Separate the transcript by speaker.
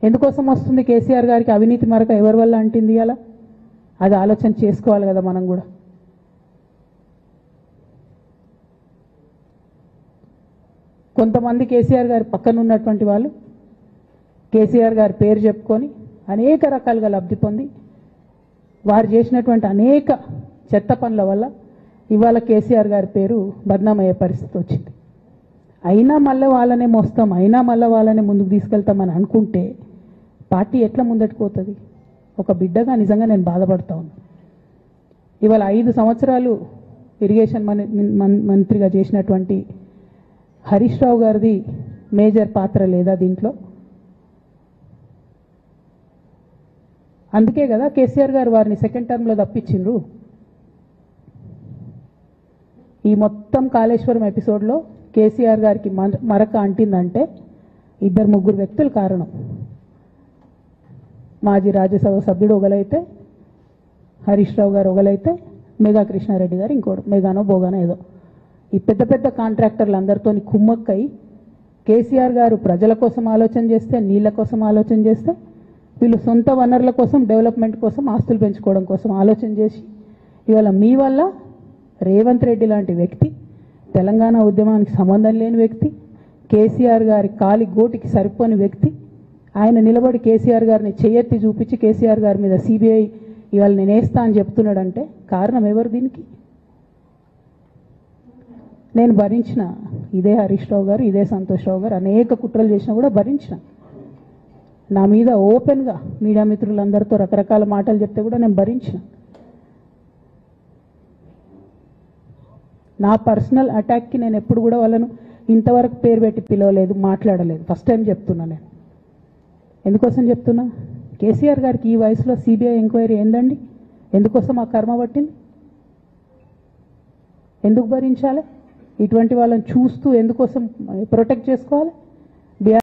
Speaker 1: ఎందుకోసం వస్తుంది కేసీఆర్ గారికి అవినీతి మరక ఎవరి వల్ల అంటింది అలా అది ఆలోచన చేసుకోవాలి కదా మనం కూడా. కొంతమంది కేసీఆర్ గారి పక్కన ఉన్నటువంటి వాళ్ళు కేసీఆర్ గారి పేరు చెప్పుకొని అనేక రకాలుగా లబ్ధి పొంది వారు చేసినటువంటి అనేక చెత్త పనుల వల్ల ఇవాళ కేసీఆర్ గారి పేరు బద్నామయ్యే పరిస్థితి వచ్చింది. అయినా మళ్ళీ వాళ్ళనే మోస్తాం, అయినా మళ్ళీ వాళ్ళనే ముందుకు తీసుకెళ్తామని అనుకుంటే పార్టీ ఎట్లా ముందటికి పోతుంది? ఒక బిడ్డగా నిజంగా నేను బాధపడతా ఉన్నాను. ఇవాళ 5 సంవత్సరాలు ఇరిగేషన్ మంత్రిగా చేసినటువంటి హరీష్ రావు గారిది మేజర్ పాత్ర లేదా దీంట్లో? అందుకే కదా కేసీఆర్ గారు వారిని సెకండ్ టర్మ్లో తప్పించిండ్రు. ఈ మొత్తం కాళేశ్వరం ఎపిసోడ్లో కేసీఆర్ గారికి మరక అంటిందంటే 2-3 వ్యక్తులు కారణం. మాజీ రాజ్యసభ సభ్యుడు ఒకలైతే, హరీష్ రావు గారు ఒకలైతే, మేఘా కృష్ణారెడ్డి గారు ఇంకోడు, మేఘానో బోగానో ఏదో. ఈ పెద్ద పెద్ద కాంట్రాక్టర్లు అందరితో కుమ్మక్కై కేసీఆర్ గారు ప్రజల కోసం ఆలోచన చేస్తే, నీళ్ల కోసం ఆలోచన చేస్తే, వీళ్ళు సొంత వనరుల కోసం, డెవలప్మెంట్ కోసం, ఆస్తులు పెంచుకోవడం కోసం ఆలోచన చేసి ఇవాళ మీ వల్ల రేవంత్ రెడ్డి లాంటి వ్యక్తి, తెలంగాణ ఉద్యమానికి సంబంధం లేని వ్యక్తి, కేసీఆర్ గారి కాలి గోటికి సరిపోని వ్యక్తి, ఆయన నిలబడి కేసీఆర్ గారిని చేయెత్తి చూపించి కేసీఆర్ గారి మీద సిబిఐ ఇవాళ నేను వేస్తా అని చెప్తున్నాడంటే కారణం ఎవరు దీనికి? నేను భరించిన, ఇదే హరీష్ రావు గారు, ఇదే సంతోష్ రావు గారు అనేక కుట్రలు చేసినా కూడా భరించిన. నా మీద ఓపెన్గా మీడియా మిత్రులందరితో రకరకాల మాటలు చెప్తే కూడా నేను భరించిన. నా పర్సనల్ అటాక్కి నేను ఎప్పుడు కూడా వాళ్ళను ఇంతవరకు పేరు పెట్టి పిలవలేదు, మాట్లాడలేదు. ఫస్ట్ టైం చెప్తున్నా. నేను ఎందుకోసం చెప్తున్నా? కేసీఆర్ గారికి ఈ వయసులో సిబిఐ ఎంక్వైరీ ఏందండి? ఎందుకోసం ఆ కర్మ పట్టింది? ఎందుకు భరించాలి? ఇటువంటి వాళ్ళని చూస్తూ ఎందుకోసం ప్రొటెక్ట్ చేసుకోవాలి?